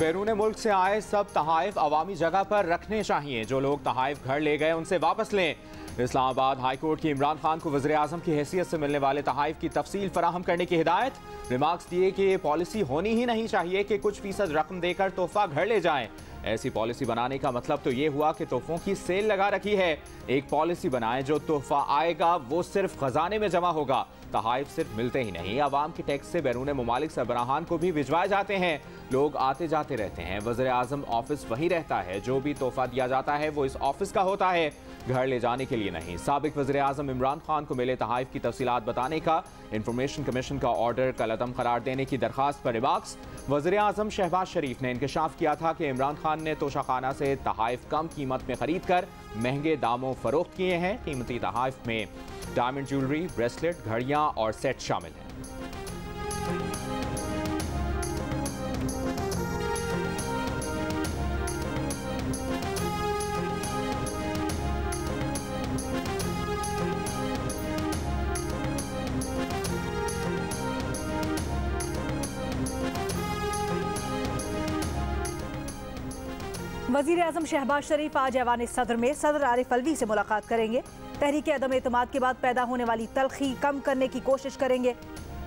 बैरून मुल्क से आए सब तहाइफ अवामी जगह पर रखने चाहिए। जो लोग तहाइफ घर ले गए उनसे वापस लें। इस्लामाबाद हाईकोर्ट की इमरान खान को वज़ीर आज़म की हैसियत से मिलने वाले तहाइफ की तफसील फराहम करने की हिदायत। रिमार्क्स दिए कि ये पॉलिसी होनी ही नहीं चाहिए कि कुछ फीसद रकम देकर तोहफा घर ले जाएं। ऐसी पॉलिसी बनाने का मतलब तो ये हुआ कि तोहफों की सेल लगा रखी है। एक पॉलिसी बनाएं जो तोहफा आएगा वो सिर्फ खजाने में जमा होगा। तहाइफ सिर्फ मिलते ही नहीं, आवाम के टैक्स से बैरून मुमालिक सरबराहान को भी भिजवाए जाते हैं। लोग आते जाते रहते हैं। वज़ीर आज़म ऑफिस वही रहता है। जो भी तोहफा दिया जाता है वो इस ऑफिस का होता है, घर ले जाने के लिए नहीं। साबिक वज़ीर आज़म इमरान खान को मिले तहाइफ की तफसीलात बताने का इंफॉर्मेशन कमीशन का ऑर्डर कलअदम करार देने की दरख्वास्त पर रिमार्क्स। वज़ीर आज़म शहबाज शरीफ ने इंकशाफ किया था कि इमरान खान ने तोशाखाना से तहाइफ कम कीमत में खरीद कर महंगे दामों फरोख्त किए हैं। कीमती तहाइफ में डायमंड ज्वेलरी, ब्रेसलेट, घड़ियां और सेट शामिल हैं। वज़ीर आज़म शहबाज शरीफ आज ऐवान सदर में सदर आरिफ अलवी से मुलाकात करेंगे। तहरीक अदम एतमाद के बाद पैदा होने वाली तल्खी कम करने की कोशिश करेंगे।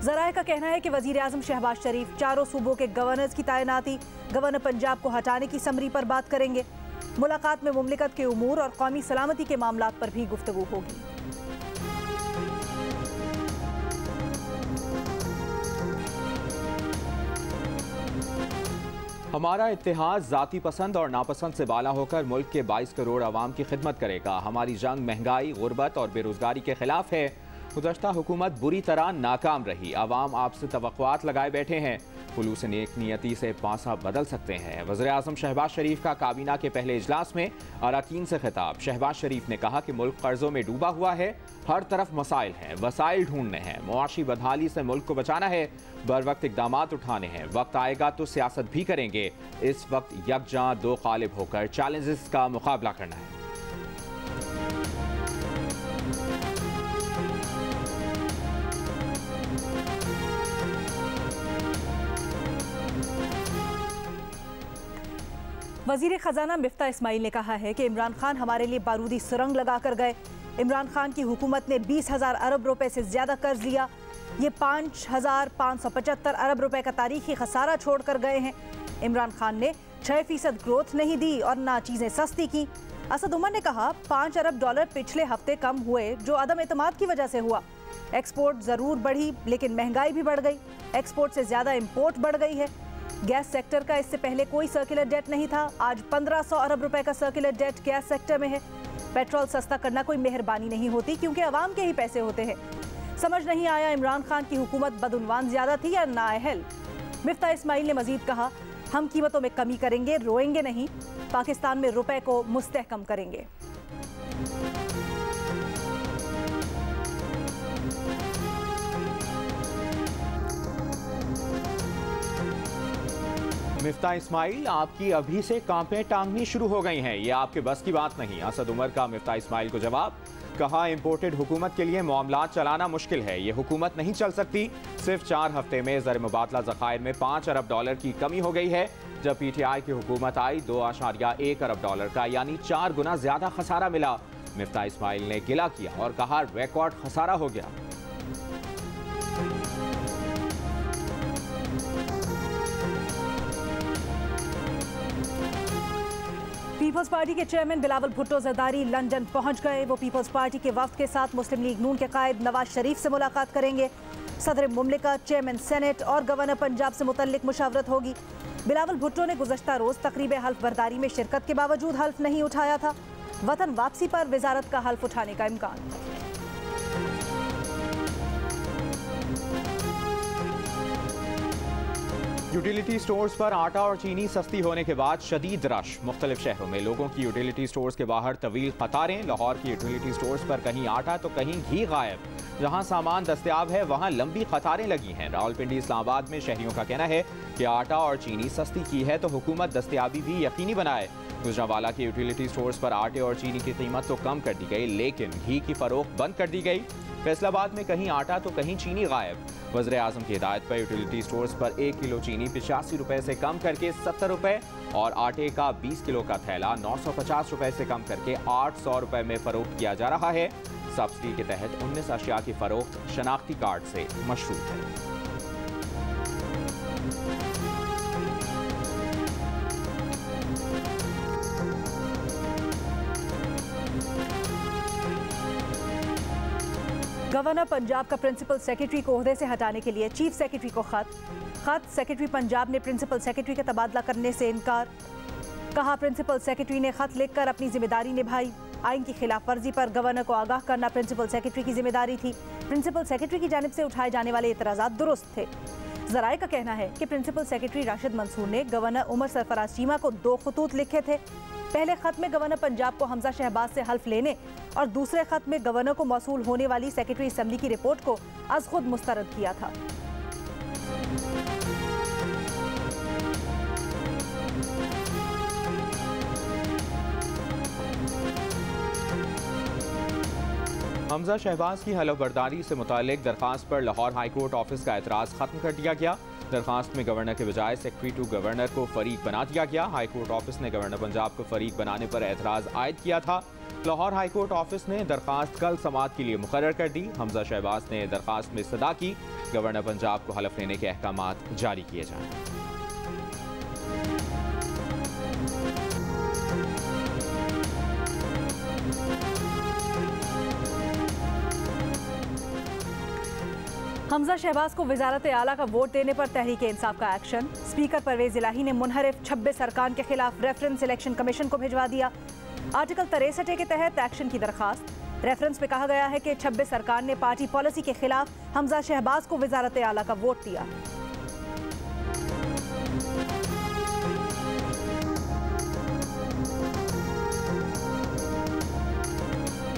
ज़राए का कहना है कि वज़ीर आज़म शहबाज शरीफ चारों सूबों के गवर्नर्स की तैनाती, गवर्नर पंजाब को हटाने की समरी पर बात करेंगे। मुलाकात में मुमलिकत के उमूर और कौमी सलामती के मामलात पर भी गुफ्तगू होगी। हमारा इत्तेहाद ज़ाती पसंद और नापसंद से बाला होकर मुल्क के 22 करोड़ आवाम की खिदमत करेगा। हमारी जंग महंगाई, गुर्बत और बेरोजगारी के खिलाफ है। गुज़श्ता हुकूमत बुरी तरह नाकाम रही। आवाम आपसे तवक्कुआत लगाए बैठे हैं। खुलूस नेक नियति से पासा बदल सकते हैं। वज़ीर आज़म शहबाज शरीफ का काबीना के पहले इजलास में अरकान से खिताब। शहबाज शरीफ ने कहा कि मुल्क कर्जों में डूबा हुआ है। हर तरफ मसाइल हैं, वसाइल ढूंढने हैं। मुआशी बदहाली से मुल्क को बचाना है। बर वक्त इक़दामात उठाने हैं। वक्त आएगा तो सियासत भी करेंगे। इस वक्त यकजां दो गालिब होकर चैलेंजेस का मुकाबला करना है। वज़ीर ख़जाना मिफ्ता इस्माइल ने कहा है कि इमरान खान हमारे लिए बारूदी सुरंग लगा कर गए। इमरान खान की हुकूमत ने 20,000 अरब रुपए से ज़्यादा कर्ज लिया। ये 5,575 अरब रुपए का तारीखी खसारा छोड़ कर गए हैं। इमरान खान ने 6% ग्रोथ नहीं दी और ना चीज़ें सस्ती की। असद उमर ने कहा $5 अरब पिछले हफ्ते कम हुए जो अदम एतमाद की वजह से हुआ। एक्सपोर्ट ज़रूर बढ़ी लेकिन महंगाई भी बढ़ गई। एक्सपोर्ट से ज़्यादा इम्पोर्ट बढ़ गई है। गैस सेक्टर का इससे पहले कोई सर्कुलर डेट नहीं था। आज 1,500 अरब रुपए का सर्कुलर डेट गैस सेक्टर में है। पेट्रोल सस्ता करना कोई मेहरबानी नहीं होती क्योंकि अवाम के ही पैसे होते हैं। समझ नहीं आया इमरान खान की हुकूमत बदउनवान ज़्यादा थी या नाअहल। मिफ्ता इस्माइल ने मजीद कहा हम कीमतों में कमी करेंगे, रोएंगे नहीं। पाकिस्तान में रुपए को मुस्तहकम करेंगे। मिफ्ता इस्माइल, आपकी अभी से कांपें टांगनी शुरू हो गई हैं। ये आपके बस की बात नहीं। असद उमर का मिफ्ता इस्माइल को जवाब। कहा इम्पोर्टेड हुकूमत के लिए मामलात चलाना मुश्किल है। ये हुकूमत नहीं चल सकती। सिर्फ 4 हफ्ते में ज़र मुबादला ज़खायर में $5 अरब की कमी हो गई है। जब PTI की हुकूमत आई 2.1 अरब डॉलर का यानी 4 गुना ज़्यादा खसारा मिला। मिफ्ता इस्माइल ने गिला किया और कहा रिकॉर्ड खसारा हो गया। पीपल्स पार्टी के चेयरमैन बिलावल भुट्टो जरदारी लंदन पहुंच गए। वो पीपल्स पार्टी के वफ्द के साथ मुस्लिम लीग नून के कायद नवाज शरीफ से मुलाकात करेंगे। सदर मुमलिकत, चेयरमैन सेनेट और गवर्नर पंजाब से मुतल्लिक मुशावरत होगी। बिलावल भुट्टो ने गुज़श्ता रोज़ तकरीब हल्फ बर्दारी में शिरकत के बावजूद हल्फ नहीं उठाया था। वतन वापसी पर वजारत का हल्फ उठाने का इम्कान। यूटिलिटी स्टोर्स पर आटा और चीनी सस्ती होने के बाद शदीद रश। मुख्तलिफ शहरों में लोगों की यूटिलिटी स्टोर्स के बाहर तवील कतारें। लाहौर की यूटिलिटी स्टोर्स पर कहीं आटा तो कहीं घी गायब। जहां सामान दस्तयाब है वहां लंबी कतारें लगी हैं। रावलपिंडी, इस्लामाबाद में शहरियों का कहना है कि आटा और चीनी सस्ती की है तो हुकूमत दस्तयाबी भी यकीनी बनाए। गुजरांवाला के यूटिलिटी स्टोर्स पर आटे और चीनी की कीमत तो कम कर दी गई लेकिन घी की फरोख्त बंद कर दी गई। फैसलाबाद में कहीं आटा तो कहीं चीनी गायब। वज़ीर आज़म की हिदायत पर यूटिलिटी स्टोर्स पर 1 किलो चीनी 85 रुपए से कम करके 70 रुपए और आटे का 20 किलो का थैला 950 रुपए से कम करके 800 रुपए में फरोख्त किया जा रहा है। सब्सिडी के तहत 19 अशिया की फरोख्त शनाख्ती कार्ड से मशरूत है। गवर्नर पंजाब का प्रिंसिपल सेक्रेटरी को ओहदे से हटाने के लिए चीफ सेक्रेटरी को खत सेक्रेटरी पंजाब ने प्रिंसिपल सेक्रेटरी का तबादला करने से इनकार। कहा प्रिंसिपल सेक्रेटरी ने खत लिखकर अपनी जिम्मेदारी निभाई। आइन की खिलाफ वर्जी पर गवर्नर को आगाह करना प्रिंसिपल सेक्रेटरी की जिम्मेदारी थी। प्रिंसिपल सेक्रेटरी की जानिब से उठाए जाने वाले एतराज़ात दुरुस्त थे। ज़राए का कहना है कि प्रिंसिपल सेक्रेटरी राशिद मंसूर ने गवर्नर उमर सरफराज चीमा को 2 खतूत लिखे थे। पहले खत में गवर्नर पंजाब को हमजा शहबाज से हल्फ लेने और दूसरे खत में गवर्नर को मौसूल होने वाली सेक्रेटरी असेंबली की रिपोर्ट को अज खुद मुस्तरद किया था। हमजा शहबाज की हलफबर्दारी से मुतालिक दरखास्त पर लाहौर हाईकोर्ट ऑफिस का एतराज़ खत्म कर दिया गया। दरखास्त में गवर्नर के बजाय सेक्रेटरी टू गवर्नर को फरीक बना दिया गया। हाईकोर्ट ऑफिस ने गवर्नर पंजाब को फरीक बनाने पर एतराज़ आयद किया था। लाहौर हाईकोर्ट ऑफिस ने दरखास्त कल समाअत के लिए मुकर्रर कर दी। हमजा शहबाज ने दरखास्त में इस्तदा की गवर्नर पंजाब को हलफ लेने के अहकामात जारी किए जाएं। हमजा शहबाज को वजारत आला का वोट देने पर तहरीक इंसाफ का एक्शन। स्पीकर परवेज इलाही ने मुनहरिफ 26 अरकान के खिलाफ रेफरेंस इलेक्शन कमीशन को भिजवा दिया। आर्टिकल 63 के तहत एक्शन की दरखास्त। रेफरेंस में कहा गया है कि 26 अरकान ने पार्टी पॉलिसी के खिलाफ हमजा शहबाज को वजारत आला का वोट दिया।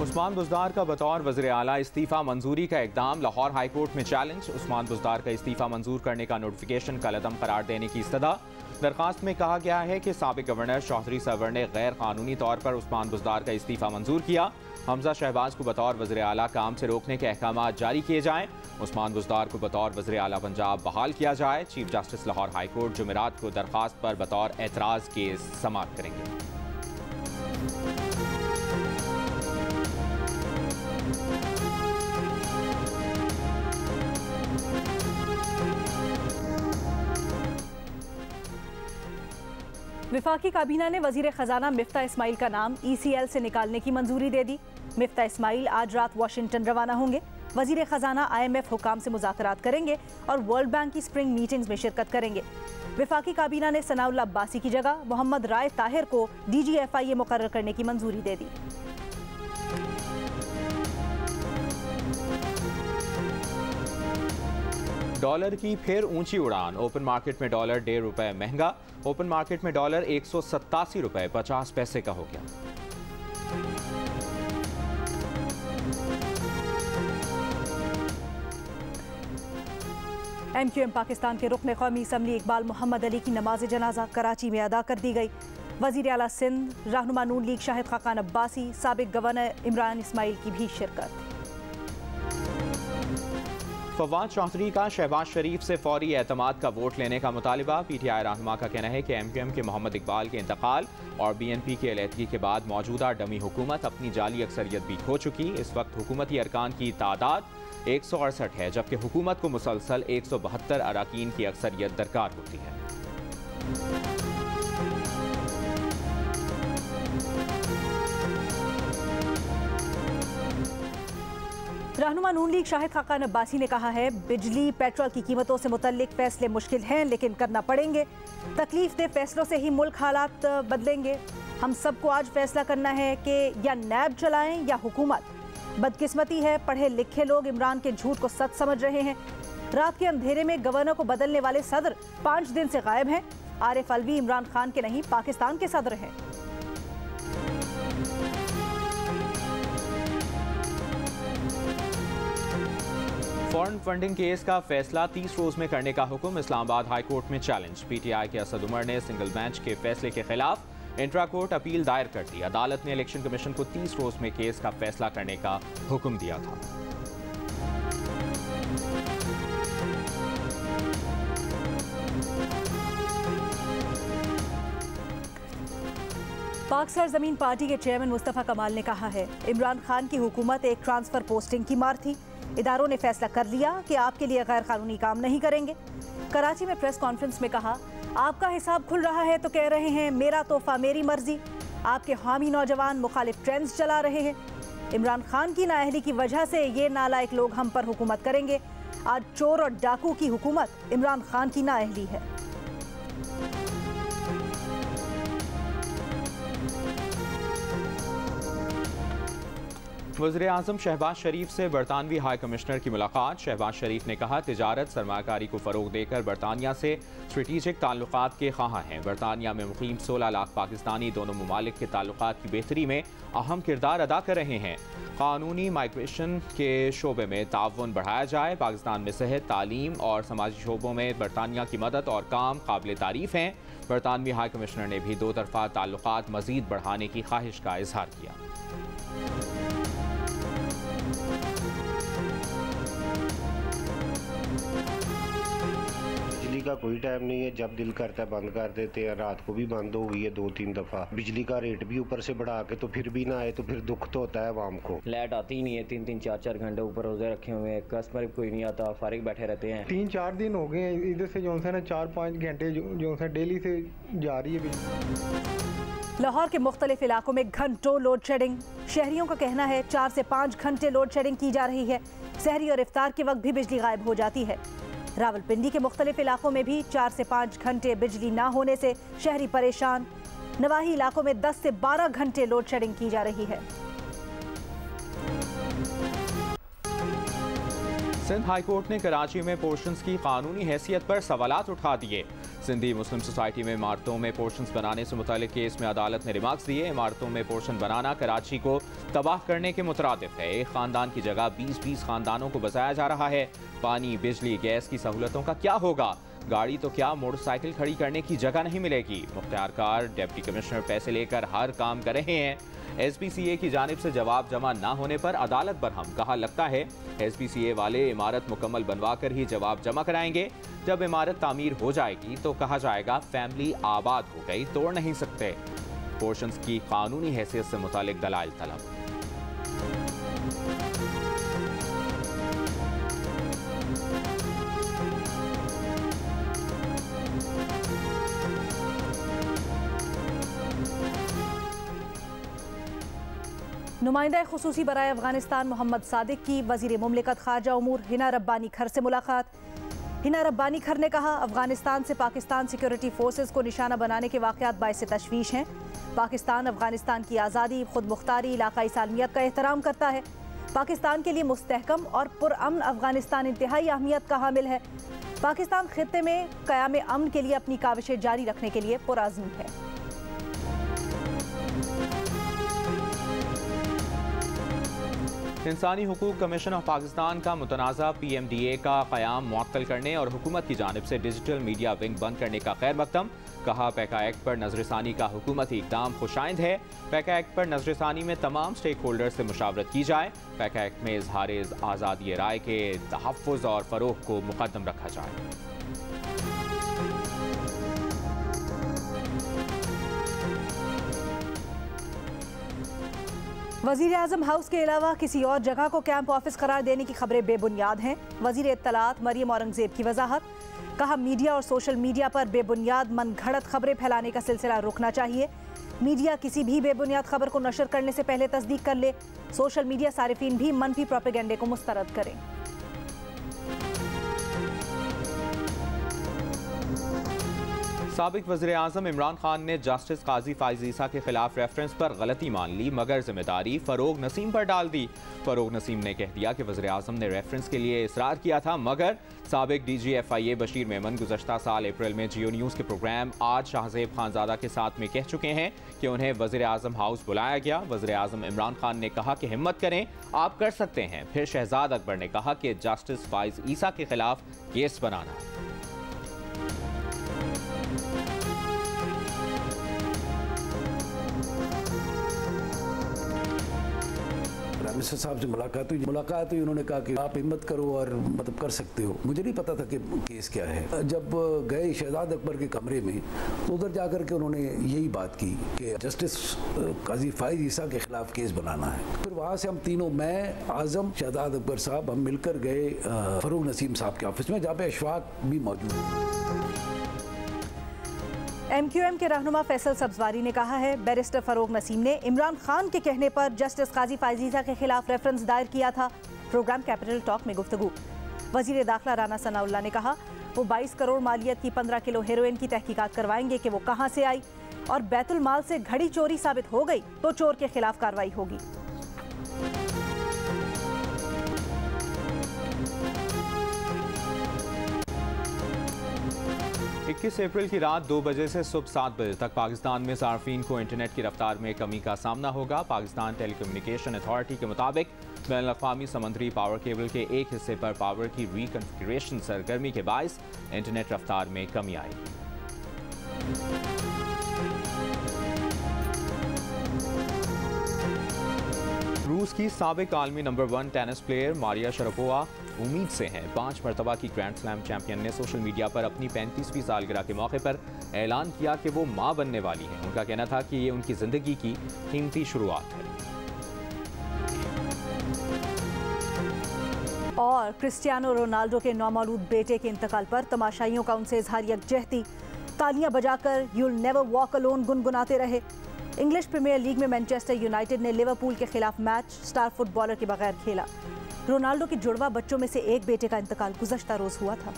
उस्मान बुज़दार का बतौर वज़ीर आला इस्तीफ़ा मंजूरी का इक़दाम लाहौर हाईकोर्ट में चैलेंज। उस्मान बुज़दार का इस्तीफ़ा मंजूर करने का नोटिफिकेशन कलअदम करार देने की इस्तदा। दरखास्त में कहा गया है कि साबिक गवर्नर चौधरी सरवर ने गैर कानूनी तौर पर उस्मान बुज़दार का इस्तीफ़ा मंजूर किया। हमजा शहबाज को बतौर वज़ीर आला काम से रोकने के अहकामात जारी किए जाएँ। उस्मान बुज़दार को बतौर वज़ीर आला पंजाब बहाल किया जाए। चीफ जस्टिस लाहौर हाईकोर्ट जुमेरात को दरखास्त पर बतौर एतराज़ केस समाअत करेंगे। विफाकी काबीना ने वजीर खजाना मिफ्ता इस्माइल का नाम ECL से निकालने की मंजूरी दे दी। मिफ्ता इस्माइल आज रात वाशिंगटन रवाना होंगे। वजीर खजाना IMF हुकाम से मुज़ाकरात करेंगे और वर्ल्ड बैंक की स्प्रिंग मीटिंग्स में शिरकत करेंगे। विफाकी काबीना ने सनाउल्लाह अब्बासी की जगह मोहम्मद राय ताहिर को DGFIA मुकर्रर करने की मंजूरी दे दी। डॉलर की फिर ऊंची उड़ान। ओपन मार्केट में डॉलर ₹1.5 महंगा। ओपन मार्केट में डॉलर 187 रुपए 50 पैसे का हो गया। MQM पाकिस्तान के रुकन कौमी असम्बली इकबाल मोहम्मद अली की नमाज जनाजा कराची में अदा कर दी गई। वजीर आला सिंध रहनुमा नून लीग शाहिद खाकान अब्बासी, साबिक गवर्नर इमरान इस्माइल की भी शिरकत। फवाद चौधरी का शहबाज शरीफ से फौरी एतमाद का वोट लेने का मुतालिबा। PTI रहनुमा का कहना है कि MQM के मोहम्मद इकबाल के इंतकाल और BNP की अलहदगी के बाद मौजूदा डमी हुकूमत अपनी जाली अक्सरियत भी खो चुकी। इस वक्त हुकूमती अरकान की तादाद 168 है, जबकि हुकूमत को मुसलसल 172 अरकान की अक्सरियत दरकार होती है। रहनुमा नून लीग शाहिद खाकान अब्बासी ने कहा है बिजली पेट्रोल की कीमतों से मुतल्लिक फैसले मुश्किल हैं लेकिन करना पड़ेंगे। तकलीफ दे फैसलों से ही मुल्क हालात बदलेंगे। हम सबको आज फैसला करना है कि या नैब चलाएं या हुकूमत। बदकिस्मती है पढ़े लिखे लोग इमरान के झूठ को सच समझ रहे हैं। रात के अंधेरे में गवर्नर को बदलने वाले सदर 5 दिन से गायब हैं। आरिफ अलवी इमरान खान के नहीं पाकिस्तान के सदर हैं। फॉरेन फंडिंग केस का फैसला 30 रोज में करने का हुक्म। इस्लामाबाद हाई कोर्ट में चैलेंज। PTI के असद उमर ने सिंगल बेंच के फैसले के खिलाफ इंट्रा कोर्ट अपील दायर कर दी। अदालत ने इलेक्शन कमीशन को 30 रोज में केस का फैसला करने का हुक्म दिया था। पाक सरजमीन पार्टी के चेयरमैन मुस्तफ़ा कमाल ने कहा है, इमरान खान की हुकूमत एक ट्रांसफर पोस्टिंग की मार थी। इदारों ने फैसला कर लिया कि आपके लिए गैर कानूनी काम नहीं करेंगे। कराची में प्रेस कॉन्फ्रेंस में कहा, आपका हिसाब खुल रहा है तो कह रहे हैं मेरा तोहफा मेरी मर्जी। आपके हामी नौजवान मुखालिफ ट्रेंड्स चला रहे हैं। इमरान खान की नाअहली की वजह से ये नालायक लोग हम पर हुकूमत करेंगे। आज चोर और डाकू की हुकूमत इमरान खान की नाअहली है। वज़ीर-ए-आज़म शहबाज शरीफ से बरतानवी हाई कमिश्नर की मुलाकात। शहबाज शरीफ ने कहा, तिजारत सरमाकारी को फ़रोग देकर बरतानिया से स्ट्रेटिजिक ताल्लुकात के ख़्वाह हैं। बरतानिया में मुक़ीम 16 लाख पाकिस्तानी दोनों ममालिक के ताल्लुकात की बेहतरी में अहम किरदार अदा कर रहे हैं। कानूनी माइग्रेशन के शोबे में ताउन बढ़ाया जाए। पाकिस्तान में सेहत, तालीम और समाजी शोबों में बरतानिया की मदद और काम काबिल तारीफ़ हैं। बरतानवी हाई कमिश्नर ने भी दो तरफ़ा ताल्लुकात मज़ीद बढ़ाने की ख्वाहिश का इजहार किया। का कोई टाइम नहीं है, जब दिल करता है बंद कर देते हैं। रात को भी बंद हो गई है 2-3 दफा। बिजली का रेट भी ऊपर से बढ़ा के तो फिर भी ना आए तो फिर दुख तो होता है आवाम को। लाइट आती ही नहीं है, 3-3 4-4 घंटे ऊपर रोजे रखे हुए हैं, कस्टमर कोई नहीं आता, फारिग बैठे रहते हैं। 3-4 दिन हो गए इधर से जो है 4-5 घंटे जो है डेली से जा रही है बिजली। लाहौर के मुख्तलिफ इलाकों में घंटों लोड शेडिंग। शहरियों का कहना है 4 से 5 घंटे लोड शेडिंग की जा रही है। सहरी और इफ्तार के वक्त भी बिजली गायब हो जाती है। रावलपिंडी के मुख्तलिफ इलाकों में भी 4 से 5 घंटे बिजली ना होने से शहरी परेशान। नवाही इलाकों में 10 से 12 घंटे लोड शेडिंग की जा रही है। सिंध हाई कोर्ट ने कराची में पोर्शंस की कानूनी हैसियत पर सवालात उठा दिए। सिंधी मुस्लिम सोसाइटी में इमारतों में पोर्शंस बनाने से मुतालिक केस में अदालत ने रिमार्क्स दिए। इमारतों में पोर्शन बनाना कराची को तबाह करने के मुतरादिफ है। एक खानदान की जगह 20-20 खानदानों को बसाया जा रहा है। पानी, बिजली, गैस की सहूलतों का क्या होगा? गाड़ी तो क्या मोटरसाइकिल खड़ी करने की जगह नहीं मिलेगी। मुख्तियारकार डिप्टी कमिश्नर पैसे लेकर हर काम कर रहे हैं। SPCA की जानिब से जवाब जमा ना होने पर अदालत बरहम। कहा, लगता है SPCA वाले इमारत मुकम्मल बनवा कर ही जवाब जमा कराएंगे। जब इमारत तामीर हो जाएगी तो कहा जाएगा फैमिली आबाद हो गई, तोड़ नहीं सकते। पोर्शंस की कानूनी हैसियत से मुतालिक दलाइल तलब। नुमाइंदा खुसूसी बराए अफगानिस्तान मोहम्मद सादिक की वज़ीर मुमलिकत खारजा उमूर हिना रब्बानी खर से मुलाकात। हिना रब्बानी खर ने कहा, अफगानिस्तान से पाकिस्तान सिक्योरिटी फोर्सेस को निशाना बनाने के वाक़यात बाइस तशवीश हैं। पाकिस्तान अफगानिस्तान की आज़ादी, खुद मुख्तारी, इलाकाई सालमियत का एहतराम करता है। पाकिस्तान के लिए मुस्तहकम और पुरअमन अफगानिस्तान इंतहाई अहमियत का हामिल है। पाकिस्तान खित्ते में क़याम अमन के लिए अपनी काविशें जारी रखने के लिए पुरअज़्म है। इंसानी हुकूक कमीशन ऑफ पाकिस्तान का मुतनाज़ा PMDA का क़याम मुअत्तल करने और हुकूमत की जानिब से डिजिटल मीडिया विंग बंद करने का खैर मकदम। कहा, पैका एक्ट पर नजरसानी का हुकूमती इक़दाम खुशाइंद है। पैका एक्ट पर नजरसानी में तमाम स्टेक होल्डर से मुशावरत की जाए। पैका एक्ट में इजहार आज़ादी राय के तहफ़्फ़ुज़ और फ़रोग़ को मुक़द्दम रखा जाए। वज़ीर आज़म हाउस के अलावा किसी और जगह को कैंप ऑफिस करार देने की खबरें बेबुनियाद हैं। वज़ीर इत्तलात मरियम औरंगज़ेब की वजाहत। कहा, मीडिया और सोशल मीडिया पर बेबुनियाद मनगढ़ंत खबरें फैलाने का सिलसिला रुकना चाहिए। मीडिया किसी भी बेबुनियाद खबर को नशर करने से पहले तस्दीक कर ले। सोशल मीडिया सारिफीन भी मनफी प्रोपेगेंडे को मुस्तरद करें। साबिक वज़ीर-ए-आज़म इमरान खान ने जस्टिस काजी फाइज़ ईसा के खिलाफ रेफरेंस पर गलती मान ली, मगर जिम्मेदारी फरोग नसीम पर डाल दी। फरोग नसीम ने कह दिया कि वज़ीर-ए-आज़म ने रेफरेंस के लिए इसरार किया था, मगर साबिक DG FIA बशीर मेमन गुज़श्ता साल अप्रैल में जियो न्यूज़ के प्रोग्राम आज शाहज़ेब खानज़ादा के साथ में कह चुके हैं कि उन्हें वज़ीर-ए-आज़म हाउस बुलाया गया। वज़ीर-ए-आज़म इमरान खान ने कहा कि हिम्मत करें, आप कर सकते हैं। फिर शहजाद अकबर ने कहा कि जस्टिस फाइज़ ईसा के खिलाफ केस बनाना है। मिनिस्टर साहब से मुलाकात हुई, उन्होंने कहा कि आप हिम्मत करो और मतलब कर सकते हो। मुझे नहीं पता था कि केस क्या है। जब गए शहजाद अकबर के कमरे में तो उधर जाकर के उन्होंने यही बात की कि जस्टिस काजी फाइज ईसा के खिलाफ केस बनाना है। फिर वहाँ से हम तीनों, मैं, आजम, शहजाद अकबर साहब, हम मिलकर गए फरूक नसीम साहब के ऑफिस में, जहाँ पे अशफाक भी मौजूद है। MQM के रहनुमा फैसल सब्जवारी ने कहा है बैरिस्टर फरूक नसीम ने इमरान खान के कहने पर जस्टिस काजी फाइज ईसा के खिलाफ रेफरेंस दायर किया था। प्रोग्राम कैपिटल टॉक में गुफ्तगू। वजीर दाखिला राना सनाउल्लाह ने कहा वो 22 करोड़ मालियत की 15 किलो हेरोइन की तहकीकात करवाएंगे कि वो कहां से आई, और बैतुल माल से घड़ी चोरी साबित हो गई तो चोर के खिलाफ कार्रवाई होगी। 21 अप्रैल की रात 2 बजे से सुबह 7 बजे तक पाकिस्तान में सार्फिन को इंटरनेट की रफ्तार में कमी का सामना होगा। पाकिस्तान टेलीकम्युनिकेशन अथॉरिटी के मुताबिक बैनुल-अक़वामी समंदरी पावर केबल के एक हिस्से पर पावर की रिकन्फिगरेशन सरगर्मी के बायस इंटरनेट रफ्तार में कमी आएगी। रूस की साबिक आलमी number 1 tennis player Maria Sharapova उम्मीद से हैं। 5 मरतबा की ग्रैंड स्लैम चैंपियन ने सोशल मीडिया पर अपनी 35वीं सालगिरह के मौके पर ऐलान किया कि वो मां बनने वाली हैं। उनका कहना था कि ये उनकी जिंदगी की कीमती शुरुआत है। और क्रिस्टियानो रोनाल्डो के नौमौलूद बेटे के इंतकाल पर तमाशाइयों का उनसे इजहार यकजहती, तालियां बजाकर यूल नेवर वॉक अलोन गुनगुनाते रहे। इंग्लिश प्रीमियर लीग में मैनचेस्टर यूनाइटेड ने लिवरपूल के खिलाफ मैच स्टार फुटबॉलर के बगैर खेला। रोनाल्डो के जुड़वा बच्चों में से एक बेटे का इंतकाल गुज़श्ता रोज हुआ था।